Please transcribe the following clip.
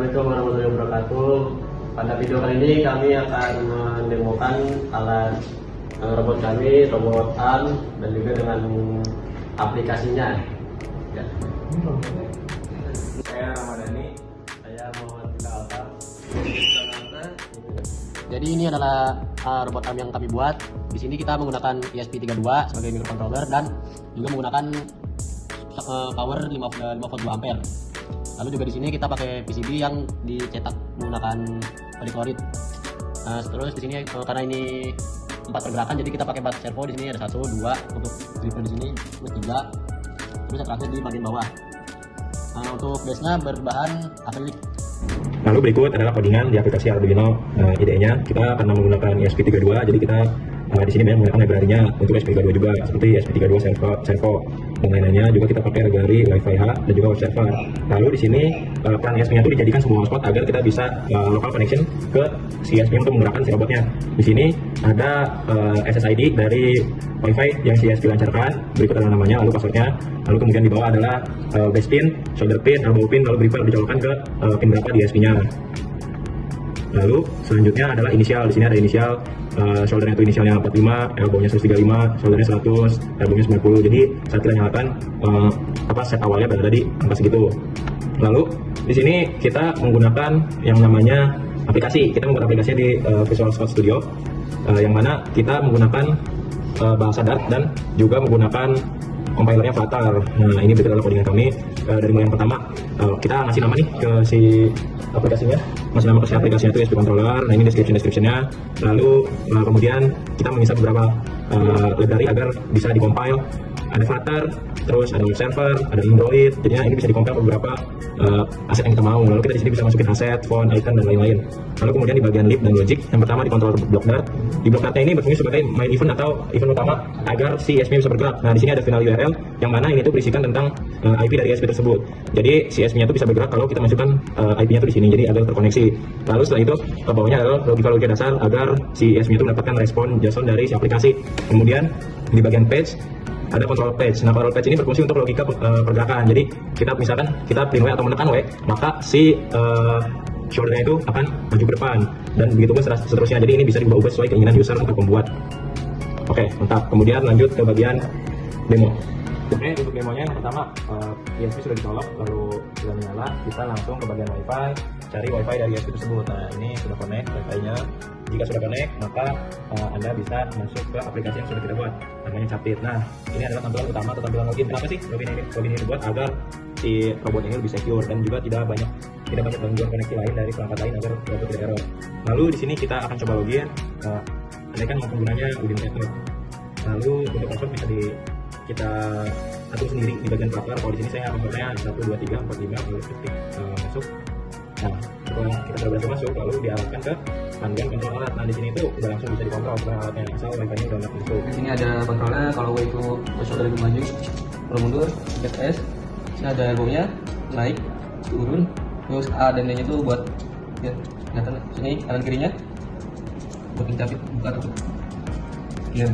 Assalamualaikum warahmatullahi wabarakatuh. Pada video kali ini kami akan mendemokan alat robot kami, robot arm, dan juga dengan aplikasinya. Ya. Saya Ramadhani. Saya Muhammad Alta. Jadi ini adalah robot arm yang kami buat. Di sini kita menggunakan ESP32 sebagai microcontroller dan juga menggunakan power 5 volt 2 ampere. Lalu juga di sini kita pakai PCB yang dicetak menggunakan poliklorid. Terus di sini karena ini 4 pergerakan, jadi kita pakai bat servo. Di sini ada 1, 2 untuk gripper di sini, terus 3, terus yang terakhir di bagian bawah. Untuk base-nya berbahan akrilik. Lalu berikut adalah codingan di aplikasi Arduino IDE-nya. Kita karena menggunakan ESP32, jadi kita di sini menggunakan library-nya untuk ESP32 juga, seperti ESP32 servo dan lain-lainnya. Juga kita pakai library Wi-Fi H dan juga web server. Lalu di sini peran ESP-nya itu dijadikan sebuah hotspot agar kita bisa local connection ke si ESP untuk menggunakan si robotnya. Di sini ada SSID dari Wi-Fi yang si ESP lancarkan. Berikut adalah namanya, lalu passwordnya. Lalu kemudian di bawah adalah base pin, shoulder pin, elbow pin, lalu gripper dicolokkan ke pin berapa di ESP-nya. Lalu selanjutnya adalah inisial. Di sini ada inisial, shouldernya itu inisialnya 45, elbownya 135, shouldernya 100, elbownya 90. Jadi saat kita nyalakan set awalnya berada di angka segitu. Lalu di sini kita menggunakan yang namanya aplikasi. Kita menggunakan aplikasinya di Visual Studio, yang mana kita menggunakan bahasa Dart dan juga menggunakan compilernya Flutter. Nah, ini betul adalah codingan kami. Dari mulai yang pertama kita ngasih nama nih ke si aplikasinya, ngasih nama ke si aplikasinya itu ESP controller. Nah, ini descriptionnya. Lalu kemudian kita menginstal beberapa library agar bisa dikompil. Ada Flutter, terus ada web server, ada Android. Jadinya ini bisa dikompil beberapa aset yang kita mau. Lalu kita di sini bisa masukin aset, font, icon, dan lain-lain. Lalu kemudian di bagian lib dan logic, yang pertama dikontrol block Dart. Di block Dart ini berfungsi sebagai main event atau event utama agar si ESP bisa bergerak. Nah, di sini ada final URL yang mana ini tuh berisikan tentang IP dari ESP tersebut. Jadi si ESP-nya itu bisa bergerak kalau kita masukkan IP-nya tuh di sini, jadi agar terkoneksi. Lalu setelah itu ke bawahnya adalah logika dasar agar si ESP-nya itu mendapatkan respon JSON dari si aplikasi. Kemudian di bagian page ada control page. Nah, control page ini berfungsi untuk logika pergerakan. Jadi kita misalkan kita print W atau menekan W, maka si shoulder-nya itu akan maju ke depan dan begitu pun seterusnya. Jadi ini bisa diubah-ubah sesuai keinginan user untuk membuat. Oke, mantap. Kemudian lanjut ke bagian demo. Oke, untuk demonya yang pertama ESP sudah dicolok, lalu sudah menyala. Kita langsung ke bagian Wi-Fi, cari Wi-Fi dari ESP tersebut. Nah, ini sudah connect Wi-Fi-nya. Jika sudah connect, maka Anda bisa masuk ke aplikasi yang sudah kita buat, namanya Capit. Nah, ini adalah tampilan utama atau tampilan login. Kenapa sih login ini dibuat? Agar si robot ini lebih secure dan juga tidak banyak gangguan koneksi lain dari perangkat lain agar robot tidak error. Lalu di sini kita akan coba login. Ini kan penggunanya Udin Network. Lalu untuk password bisa kita atur sendiri di bagian password. Kalau di sini saya passwordnya 1, 2, 3, 4, 5, lalu ketik masuk. Nah, setelah kita sudah berhasil masuk, lalu diarahkan ke panggilan kontrol alat. Nah, di sini itu udah langsung bisa dikontrol setelah alatnya, asal Wi-Fi-nya udah masuk. Di sini ada kontrolnya, kalau W itu shoulder lebih maju, kalau mundur, S. Di sini ada elbow-nya, naik, turun, terus A dan D-nya itu buat ya, kelihatan. Sini kanan kirinya buat capit buka tutup. Ya.